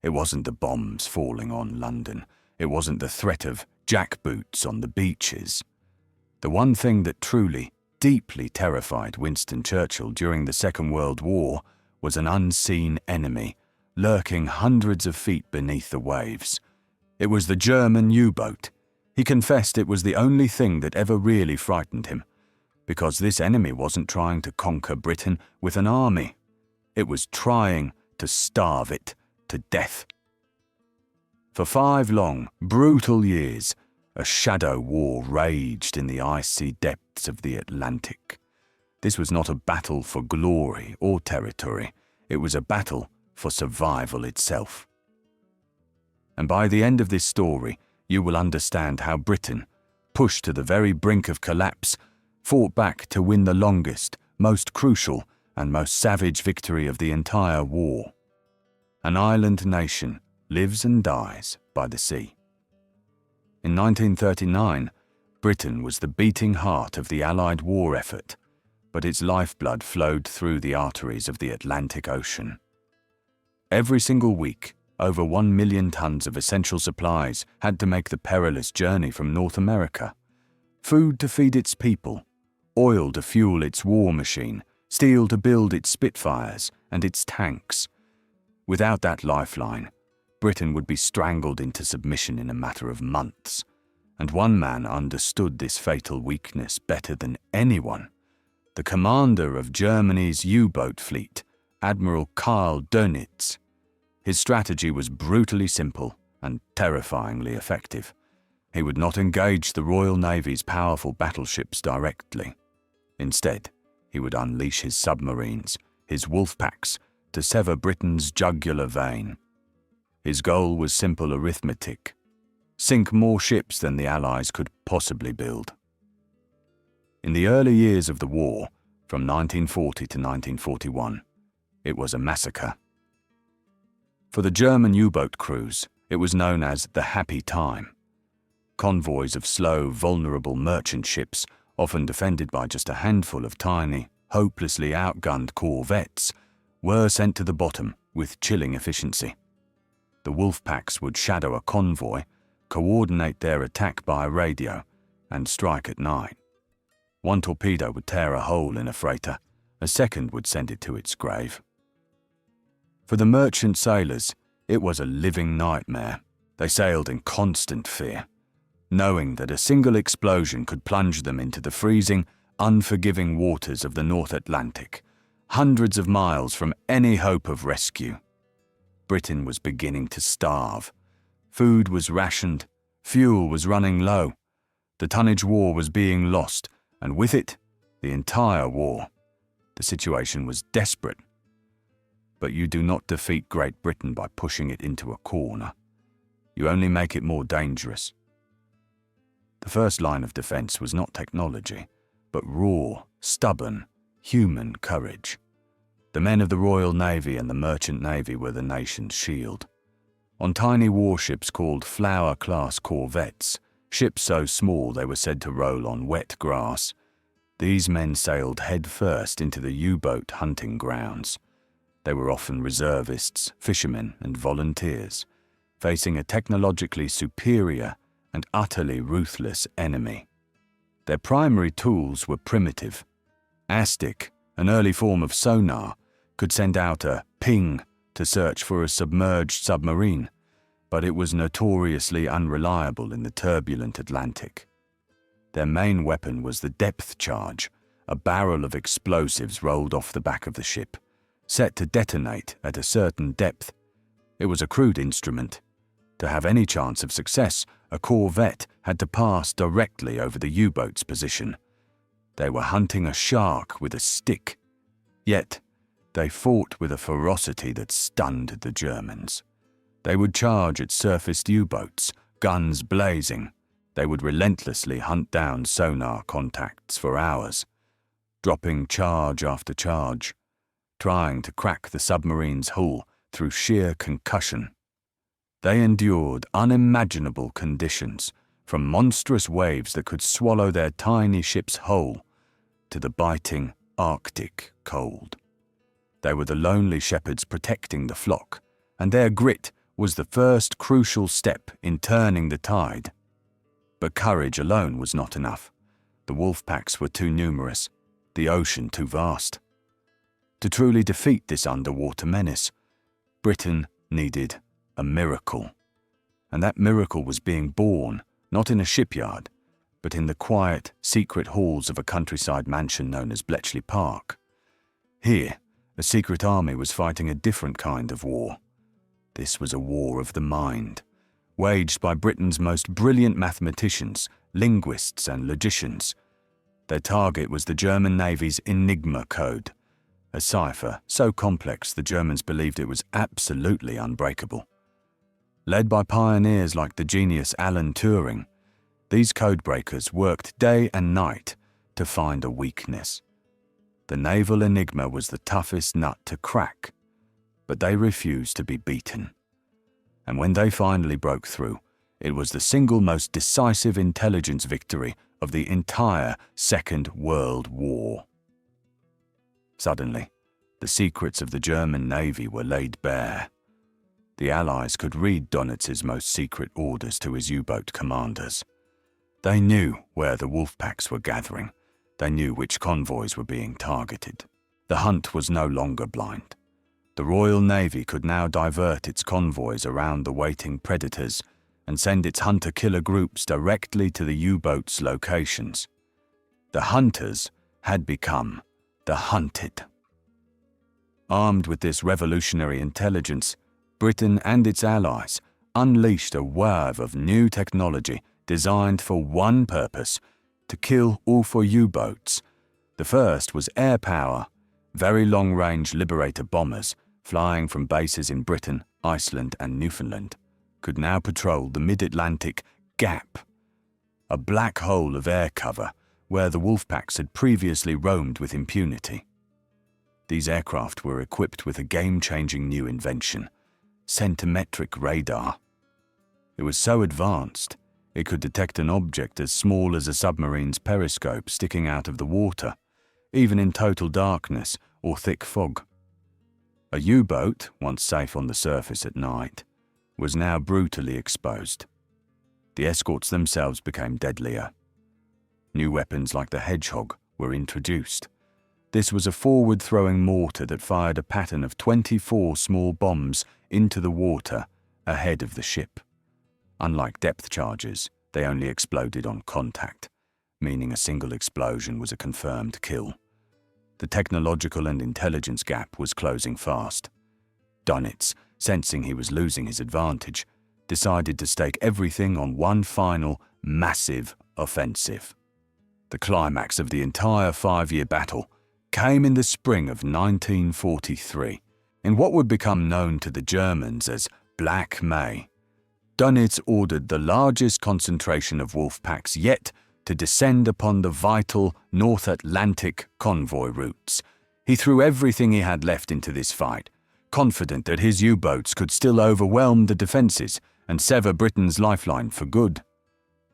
It wasn't the bombs falling on London. It wasn't the threat of jackboots on the beaches. The one thing that truly, deeply terrified Winston Churchill during the Second World War was an unseen enemy lurking hundreds of feet beneath the waves. It was the German U-boat. He confessed it was the only thing that ever really frightened him, because this enemy wasn't trying to conquer Britain with an army. It was trying to starve it to death. For 5 long, brutal years, a shadow war raged in the icy depths of the Atlantic. This was not a battle for glory or territory. It was a battle for survival itself. And by the end of this story, you will understand how Britain, pushed to the very brink of collapse, fought back to win the longest, most crucial, and most savage victory of the entire war. An island nation lives and dies by the sea. In 1939, Britain was the beating heart of the Allied war effort, but its lifeblood flowed through the arteries of the Atlantic Ocean. Every single week, over 1 million tons of essential supplies had to make the perilous journey from North America. Food to feed its people, oil to fuel its war machine, steel to build its Spitfires and its tanks. Without that lifeline, Britain would be strangled into submission in a matter of months. And one man understood this fatal weakness better than anyone. The commander of Germany's U-boat fleet, Admiral Dönitz. His strategy was brutally simple and terrifyingly effective. He would not engage the Royal Navy's powerful battleships directly. Instead, he would unleash his submarines, his wolfpacks, to sever Britain's jugular vein. His goal was simple arithmetic: sink more ships than the Allies could possibly build. In the early years of the war, from 1940 to 1941, it was a massacre. For the German U-boat crews, it was known as the happy time. Convoys of slow, vulnerable merchant ships, often defended by just a handful of tiny, hopelessly outgunned corvettes, were sent to the bottom with chilling efficiency. The Wolfpacks would shadow a convoy, coordinate their attack by radio, and strike at night. One torpedo would tear a hole in a freighter, a second would send it to its grave. For the merchant sailors, it was a living nightmare. They sailed in constant fear, knowing that a single explosion could plunge them into the freezing, unforgiving waters of the North Atlantic, hundreds of miles from any hope of rescue. Britain was beginning to starve. Food was rationed, fuel was running low. The tonnage war was being lost, and with it, the entire war. The situation was desperate. But you do not defeat Great Britain by pushing it into a corner. You only make it more dangerous. The first line of defense was not technology, but raw, stubborn, human courage. The men of the Royal Navy and the Merchant Navy were the nation's shield. On tiny warships called Flower-class corvettes, ships so small they were said to roll on wet grass, these men sailed head-first into the U-boat hunting grounds. They were often reservists, fishermen, and volunteers, facing a technologically superior and utterly ruthless enemy. Their primary tools were primitive. ASTIC, an early form of sonar, could send out a ping to search for a submerged submarine, but it was notoriously unreliable in the turbulent Atlantic. Their main weapon was the depth charge, a barrel of explosives rolled off the back of the ship, set to detonate at a certain depth. It was a crude instrument. To have any chance of success, a corvette had to pass directly over the U-boat's position. They were hunting a shark with a stick. Yet, they fought with a ferocity that stunned the Germans. They would charge at surfaced U-boats, guns blazing. They would relentlessly hunt down sonar contacts for hours, dropping charge after charge, trying to crack the submarine's hull through sheer concussion. They endured unimaginable conditions, from monstrous waves that could swallow their tiny ship's whole to the biting Arctic cold. They were the lonely shepherds protecting the flock, and their grit was the first crucial step in turning the tide. But courage alone was not enough. The wolfpacks were too numerous, the ocean too vast. To truly defeat this underwater menace, Britain needed a miracle. And that miracle was being born, not in a shipyard, but in the quiet, secret halls of a countryside mansion known as Bletchley Park. Here, a secret army was fighting a different kind of war. This was a war of the mind, waged by Britain's most brilliant mathematicians, linguists and logicians. Their target was the German Navy's Enigma code, a cipher so complex the Germans believed it was absolutely unbreakable. Led by pioneers like the genius Alan Turing, these codebreakers worked day and night to find a weakness. The naval enigma was the toughest nut to crack, but they refused to be beaten. And when they finally broke through, it was the single most decisive intelligence victory of the entire Second World War. Suddenly, the secrets of the German Navy were laid bare. The Allies could read Dönitz's most secret orders to his U-boat commanders. They knew where the wolfpacks were gathering. They knew which convoys were being targeted. The hunt was no longer blind. The Royal Navy could now divert its convoys around the waiting predators and send its hunter-killer groups directly to the U-boats' locations. The hunters had become the hunted. Armed with this revolutionary intelligence, Britain and its allies unleashed a wave of new technology designed for one purpose: to kill all four U-boats. The first was air power. Very long-range Liberator bombers, flying from bases in Britain, Iceland and Newfoundland, could now patrol the mid-Atlantic gap, a black hole of air cover where the wolfpacks had previously roamed with impunity. These aircraft were equipped with a game-changing new invention: centimetric radar. It was so advanced, it could detect an object as small as a submarine's periscope sticking out of the water, even in total darkness or thick fog. A U-boat, once safe on the surface at night, was now brutally exposed. The escorts themselves became deadlier. New weapons like the Hedgehog were introduced. This was a forward-throwing mortar that fired a pattern of 24 small bombs into the water ahead of the ship. Unlike depth charges, they only exploded on contact, meaning a single explosion was a confirmed kill. The technological and intelligence gap was closing fast. Dönitz, sensing he was losing his advantage, decided to stake everything on one final, massive offensive. The climax of the entire 5-year battle came in the spring of 1943, in what would become known to the Germans as Black May. Dönitz ordered the largest concentration of wolfpacks yet to descend upon the vital North Atlantic convoy routes. He threw everything he had left into this fight, confident that his U-boats could still overwhelm the defences and sever Britain's lifeline for good.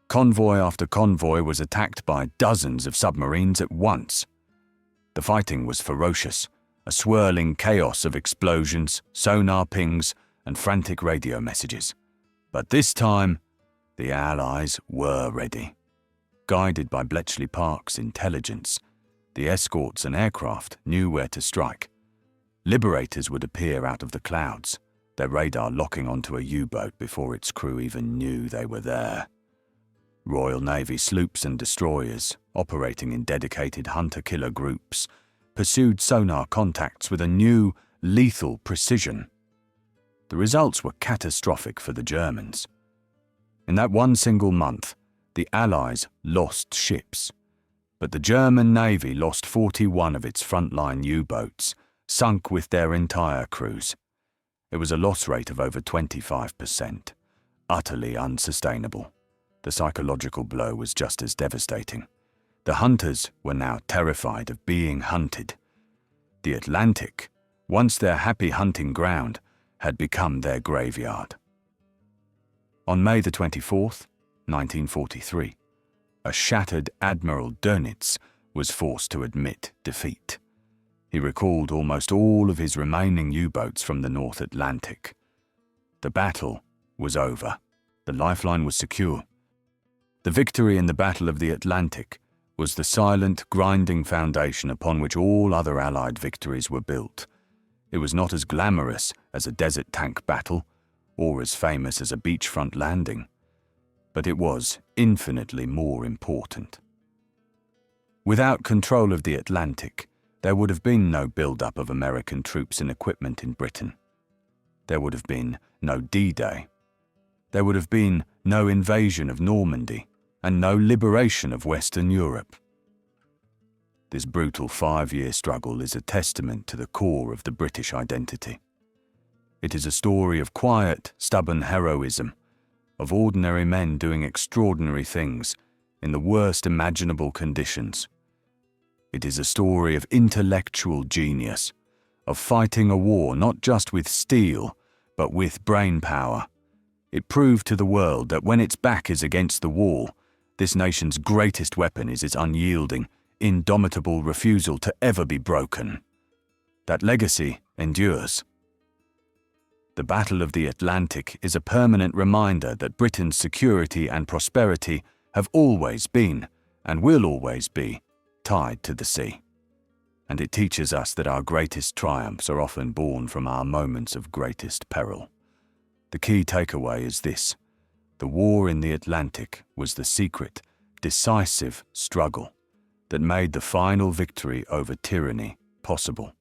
Convoy after convoy was attacked by dozens of submarines at once. The fighting was ferocious, a swirling chaos of explosions, sonar pings, and frantic radio messages. But this time, the Allies were ready. Guided by Bletchley Park's intelligence, the escorts and aircraft knew where to strike. Liberators would appear out of the clouds, their radar locking onto a U-boat before its crew even knew they were there. Royal Navy sloops and destroyers, operating in dedicated hunter-killer groups, pursued sonar contacts with a new, lethal precision. The results were catastrophic for the Germans. In that one single month, the Allies lost ships, but the German Navy lost 41 of its frontline U-boats, sunk with their entire crews. It was a loss rate of over 25%, utterly unsustainable. The psychological blow was just as devastating. The hunters were now terrified of being hunted. The Atlantic, once their happy hunting ground, had become their graveyard. On May the 24th, 1943, a shattered Admiral Dönitz was forced to admit defeat. He recalled almost all of his remaining U-boats from the North Atlantic. The battle was over. The lifeline was secure. The victory in the Battle of the Atlantic was the silent, grinding foundation upon which all other Allied victories were built. It was not as glamorous as a desert tank battle, or as famous as a beachfront landing, but it was infinitely more important. Without control of the Atlantic, there would have been no build-up of American troops and equipment in Britain. There would have been no D-Day. There would have been no invasion of Normandy and no liberation of Western Europe. This brutal 5-year struggle is a testament to the core of the British identity. It is a story of quiet, stubborn heroism, of ordinary men doing extraordinary things in the worst imaginable conditions. It is a story of intellectual genius, of fighting a war not just with steel, but with brain power. It proved to the world that when its back is against the wall, this nation's greatest weapon is its unyielding, indomitable refusal to ever be broken. That legacy endures. The Battle of the Atlantic is a permanent reminder that Britain's security and prosperity have always been, and will always be, tied to the sea. And it teaches us that our greatest triumphs are often born from our moments of greatest peril. The key takeaway is this: the war in the Atlantic was the secret, decisive struggle that made the final victory over tyranny possible.